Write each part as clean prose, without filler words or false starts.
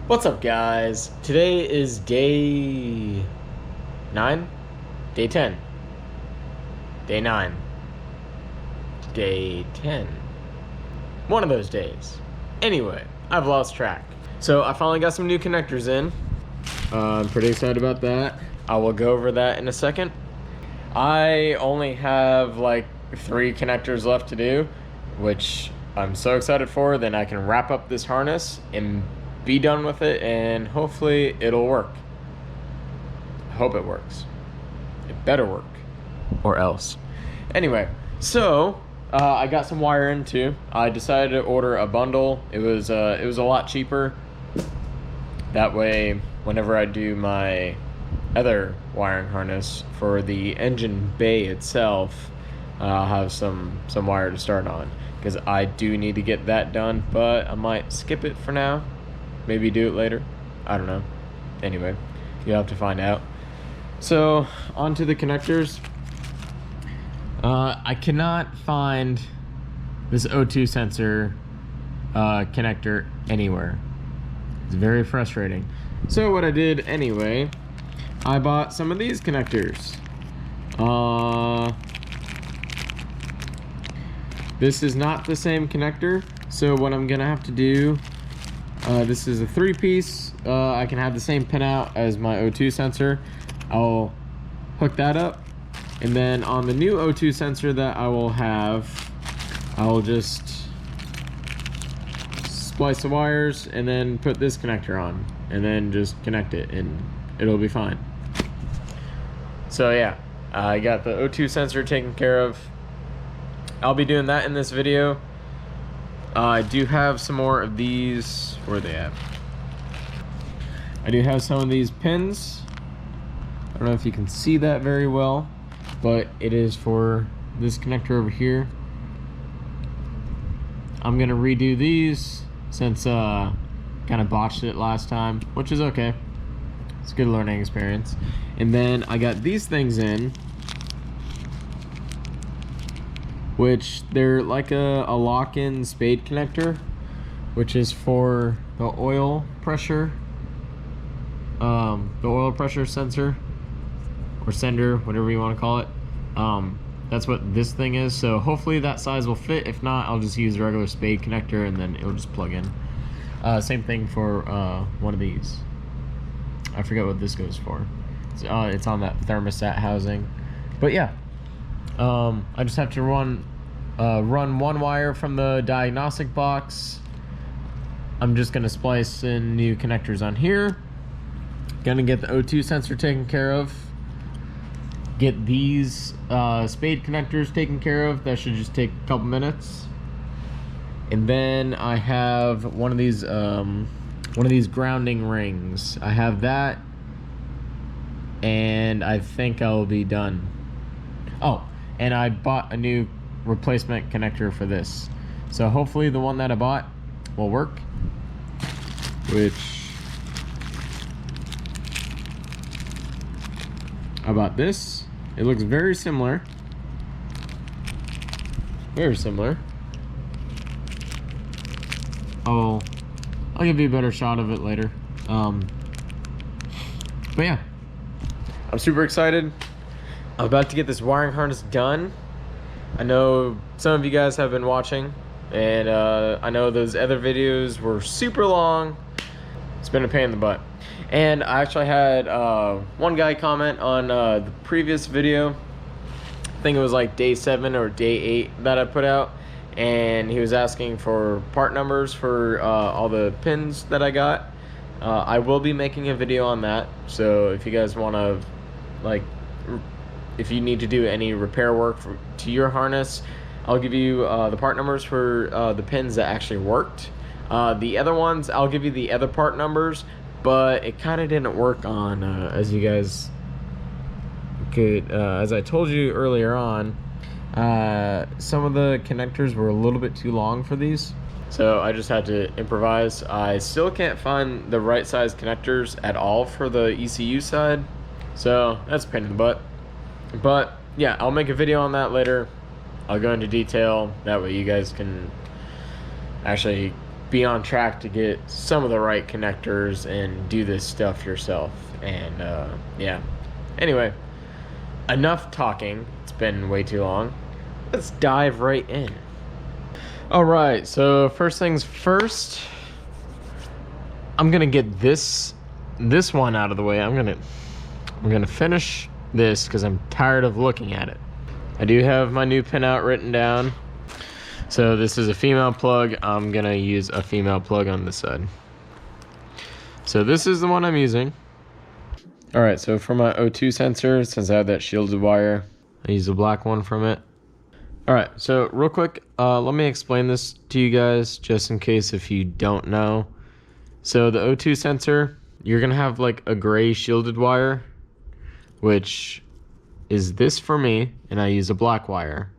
What's up, guys? Today is day 9? Day 10. Day 9. Day 10. One of those days. Anyway, I've lost track. So I finally got some new connectors in. I'm pretty excited about that. I will go over that in a second. I only have like 3 connectors left to do, which I'm so excited for. Then I can wrap up this harness and be done with it, and hopefully it'll work. I hope it works. It better work, or else. Anyway, so I got some wire in too. I decided to order a bundle. It was a lot cheaper. That way, whenever I do my other wiring harness for the engine bay itself, I'll have some wire to start on, because I do need to get that done, but I might skip it for now. Maybe do it later. I don't know. Anyway, you'll have to find out. So, onto the connectors. I cannot find this O2 sensor connector anywhere. It's very frustrating. So what I did anyway, I bought some of these connectors. This is not the same connector, so what I'm gonna have to do, this is a 3-piece. I can have the same pinout as my O2 sensor. I'll hook that up, and then on the new O2 sensor that I will have, I'll just splice the wires and then put this connector on, and then just connect it, and it'll be fine. So yeah, I got the O2 sensor taken care of. I'll be doing that in this video. I do have some more of these. Where are they at? I do have some of these pins. I don't know if you can see that very well, but it is for this connector over here. I'm gonna redo these since kind of botched it last time, which is okay. It's a good learning experience. And then I got these things in, which they're like a lock-in spade connector, which is for the oil pressure sensor or sender, whatever you want to call it. That's what this thing is. So hopefully that size will fit. If not, I'll just use a regular spade connector and then it'll just plug in. Same thing for one of these. I forget what this goes for. It's on that thermostat housing. But yeah, I just have to run one wire from the diagnostic box. I'm just gonna splice in new connectors on here. Gonna get the O2 sensor taken care of. Get these spade connectors taken care of. That should just take a couple minutes. And then I have one of these grounding rings. I have that, and I think I'll be done. Oh, and I bought a new replacement connector for this. So hopefully the one that I bought will work, which I bought this. It looks very similar. Very similar. I'll give you a better shot of it later. But yeah, I'm super excited. I'm about to get this wiring harness done. I know some of you guys have been watching, and I know those other videos were super long. It's been a pain in the butt. And I actually had one guy comment on the previous video. I think it was like day 7 or day 8 that I put out, and he was asking for part numbers for all the pins that I got. I will be making a video on that, so if you guys want to, like, if you need to do any repair work to your harness, I'll give you the part numbers for the pins that actually worked. The other ones, I'll give you the other part numbers, but it kind of didn't work on, as you guys could, as I told you earlier on, some of the connectors were a little bit too long for these. So I just had to improvise. I still can't find the right size connectors at all for the ECU side. So that's a pain in the butt. But yeah, I'll make a video on that later. I'll go into detail. That way you guys can actually be on track to get some of the right connectors and do this stuff yourself. And yeah, anyway, enough talking. It's been way too long. Let's dive right in. All right, so first things first, I'm gonna get this one out of the way. I'm gonna finish this because I'm tired of looking at it. I do have my new pinout written down. So this is a female plug. I'm gonna use a female plug on this side. So this is the one I'm using. All right, so for my O2 sensor, since I have that shielded wire, I use the black one from it. All right, so real quick, let me explain this to you guys just in case if you don't know. So the O2 sensor, you're gonna have like a gray shielded wire, which is this for me, and I use a black wire,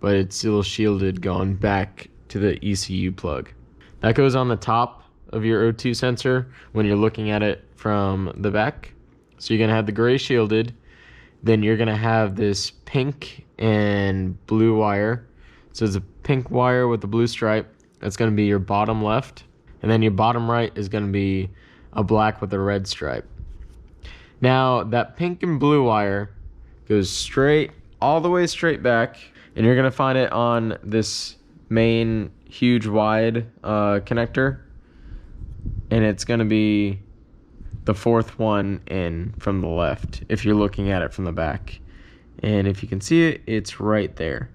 but it's still shielded going back to the ECU plug. That goes on the top of your O2 sensor when you're looking at it from the back. So you're gonna have the gray shielded, then you're gonna have this pink and blue wire. So it's a pink wire with a blue stripe. That's gonna be your bottom left. And then your bottom right is gonna be a black with a red stripe. Now that pink and blue wire goes straight, all the way straight back, and you're gonna find it on this main huge wide connector, and it's gonna be the fourth one in from the left if you're looking at it from the back. And if you can see it, it's right there.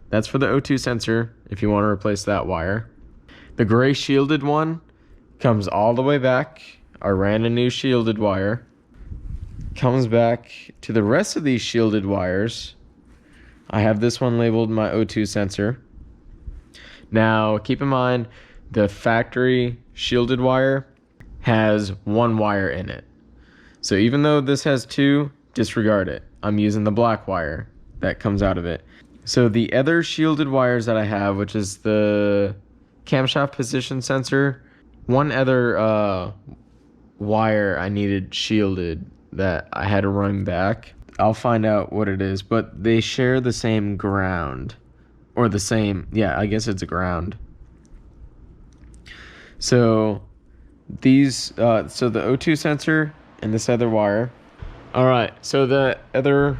That's for the O2 sensor if you want to replace that wire. The gray shielded one comes all the way back. I ran a new shielded wire. Comes back to the rest of these shielded wires. I have this one labeled my O2 sensor. Now keep in mind the factory shielded wire has one wire in it. So even though this has two, disregard it. I'm using the black wire that comes out of it. So the other shielded wires that I have, which is the camshaft position sensor, one other wire I needed shielded that I had to run back. I'll find out what it is, but they share the same ground, or the same, yeah, I guess it's a ground. So these, so the O2 sensor and this other wire. All right, so the other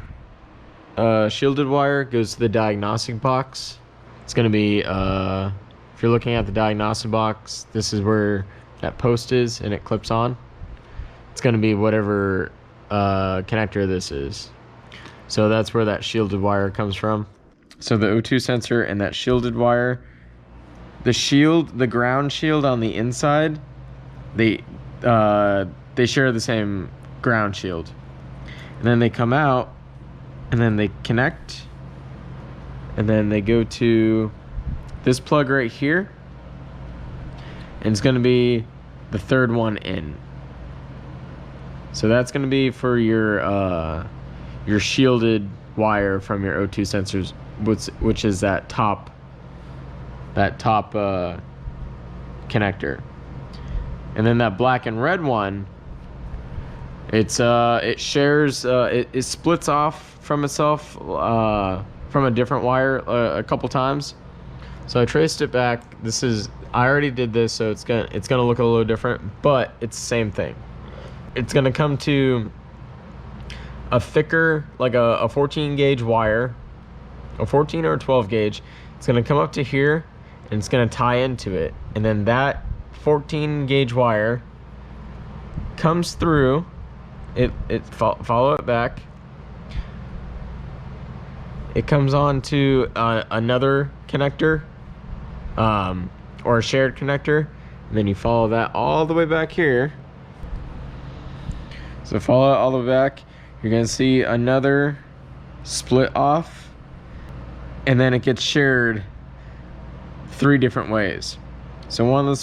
shielded wire goes to the diagnostic box. It's gonna be, if you're looking at the diagnostic box, this is where that post is and it clips on. It's gonna be whatever connector this is. So that's where that shielded wire comes from. So the O2 sensor and that shielded wire, the ground shield on the inside, they share the same ground shield. And then they come out and then they connect, and then they go to this plug right here, and it's going to be the third one in. So that's going to be for your shielded wire from your O2 sensors, which is that top connector. And then that black and red one, it shares, it splits off from itself from a different wire a couple times. So I traced it back. I already did this, so it's gonna look a little different, but it's the same thing. It's gonna come to a thicker, like a 14 gauge wire, a 14 or a 12 gauge. It's gonna come up to here and it's gonna tie into it, and then that 14 gauge wire comes through follow it back. It comes on to another connector, or a shared connector, and then you follow that all the way back here. So follow it all the way back, you're gonna see another split off, and then it gets shared 3 different ways. So one of the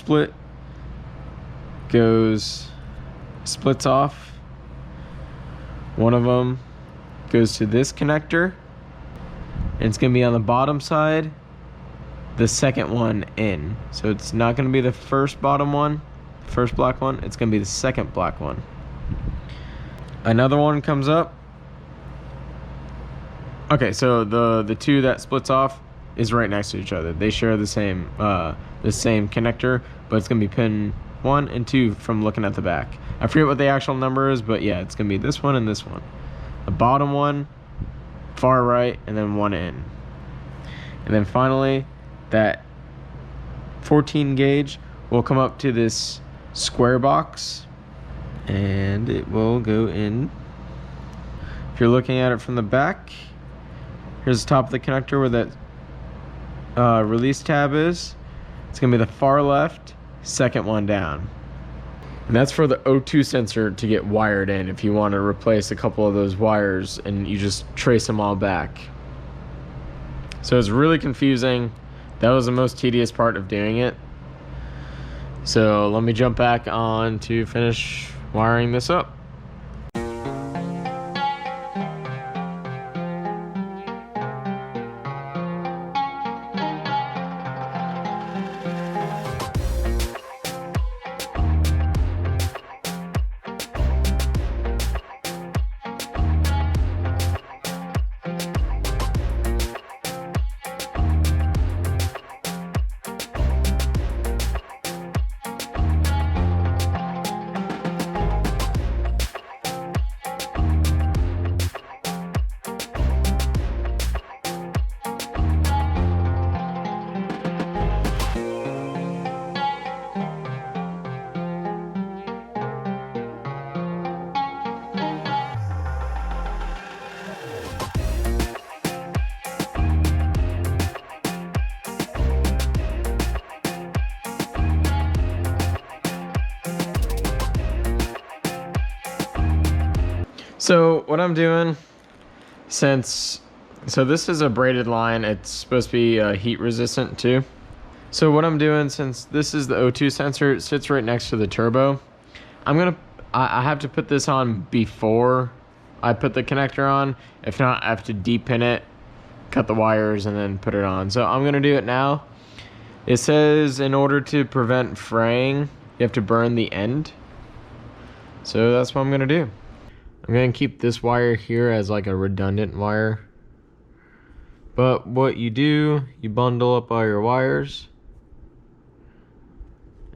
splits off. One of them goes to this connector, and it's gonna be on the bottom side, the second one in. So it's not gonna be the first bottom one, first black one, it's gonna be the second black one. Another one comes up. Okay, so the two that splits off is right next to each other. They share the same connector, but it's gonna be pin 1 and 2 from looking at the back. I forget what the actual number is, but yeah, it's gonna be this one and this one. The bottom one, far right, and then one in. And then finally, that 14 gauge will come up to this square box, and it will go in. If you're looking at it from the back, here's the top of the connector where that release tab is. It's gonna be the far left, second one down. And that's for the O2 sensor to get wired in if you want to replace a couple of those wires and you just trace them all back. So it's really confusing. That was the most tedious part of doing it. So let me jump back on to finish wiring this up. So what I'm doing, so this is a braided line, it's supposed to be heat resistant too. So what I'm doing, since this is the O2 sensor, it sits right next to the turbo. I have to put this on before I put the connector on. If not, I have to depin it, cut the wires, and then put it on. So I'm gonna do it now. It says in order to prevent fraying, you have to burn the end. So that's what I'm gonna do. I'm gonna keep this wire here as like a redundant wire. But what you do, you bundle up all your wires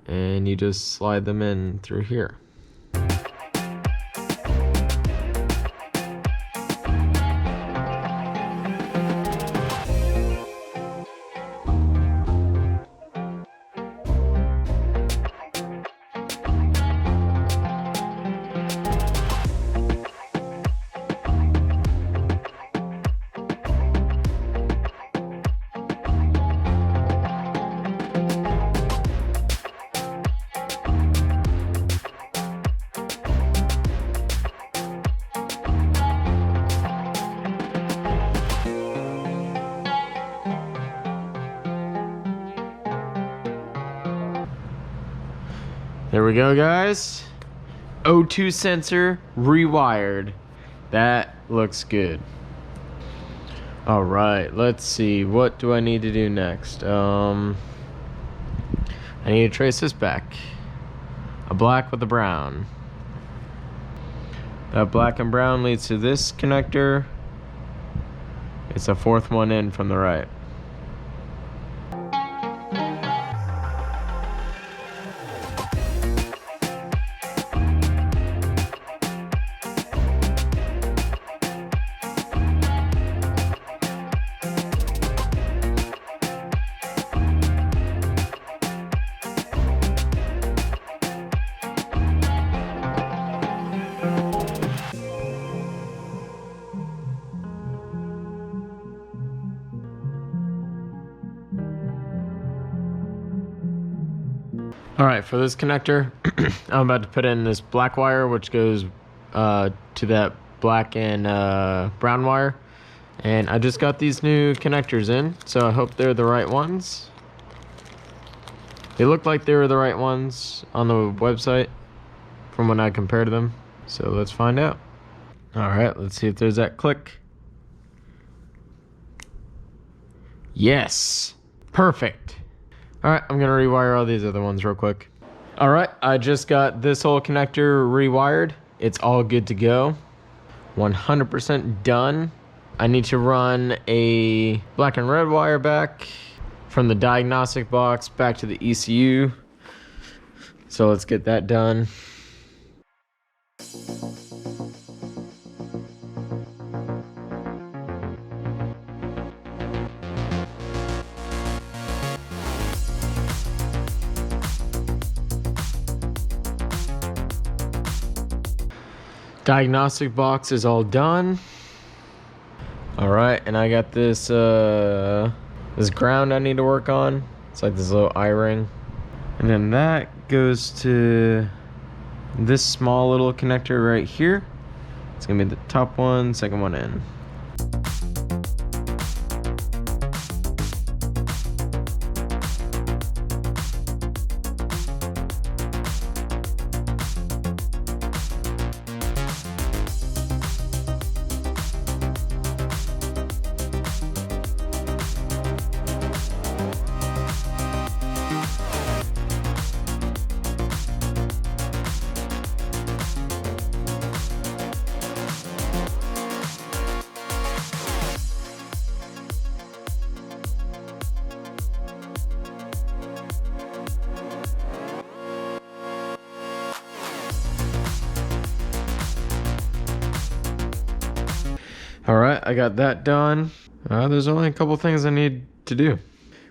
and you just slide them in through here. There we go, guys. O2 sensor rewired. That looks good. All right, let's see. What do I need to do next? I need to trace this back. A black with a brown. That black and brown leads to this connector. It's a fourth one in from the right. All right, for this connector, I'm about to put in this black wire, which goes to that black and brown wire. And I just got these new connectors in, so I hope they're the right ones. They look like they were the right ones on the website from when I compared them. So let's find out. All right, let's see if there's that click. Yes, perfect. All right, I'm gonna rewire all these other ones real quick. All right, I just got this whole connector rewired. It's all good to go. 100% done. I need to run a black and red wire back from the diagnostic box back to the ECU. So let's get that done. Diagnostic box is all done. All right, and I got this this ground I need to work on. It's like this little I-ring. And then that goes to this small little connector right here. It's gonna be the top one, second one in. All right, I got that done. There's only a couple things I need to do.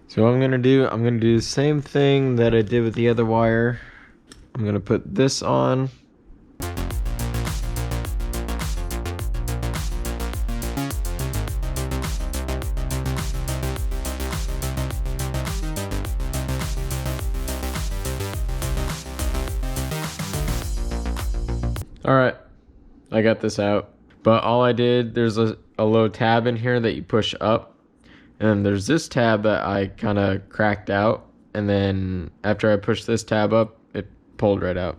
So what I'm gonna do the same thing that I did with the other wire. I'm gonna put this on. All right, I got this out. But all I did, there's a low tab in here that you push up. And then there's this tab that I kind of cracked out. And then after I pushed this tab up, it pulled right out.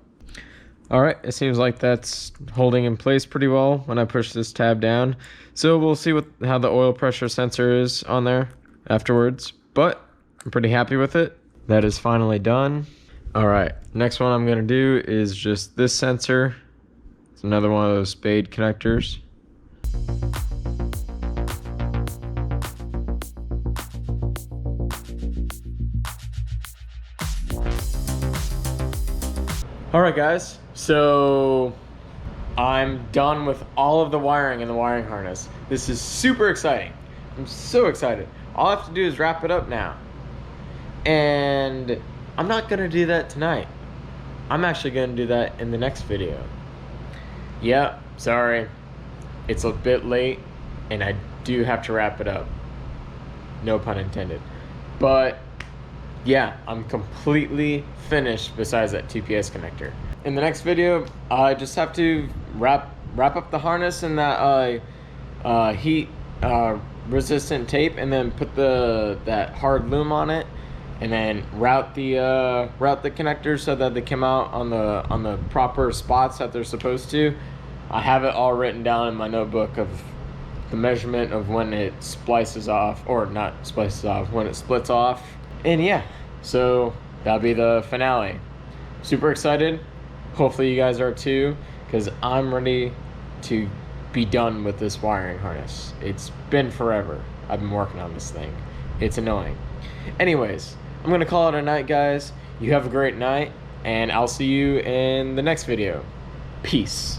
All right, it seems like that's holding in place pretty well when I push this tab down. So we'll see how the oil pressure sensor is on there afterwards. But I'm pretty happy with it. That is finally done. All right, next one I'm gonna do is just this sensor. It's another one of those spade connectors. All right, guys, so I'm done with all of the wiring in the wiring harness. This is super exciting. I'm so excited. All I have to do is wrap it up now. And I'm not gonna do that tonight. I'm actually gonna do that in the next video. Yeah, sorry, it's a bit late and I do have to wrap it up. No pun intended. But yeah, I'm completely finished besides that TPS connector. In the next video, I just have to wrap up the harness in that heat resistant tape and then put that hard loom on it, and then route the connectors so that they come out on the proper spots that they're supposed to. I have it all written down in my notebook of the measurement of when it splices off, or not splices off, when it splits off. And yeah, so that'll be the finale. Super excited. Hopefully you guys are too, because I'm ready to be done with this wiring harness. It's been forever. I've been working on this thing. It's annoying. Anyways, I'm gonna call it a night, guys. You have a great night, and I'll see you in the next video. Peace.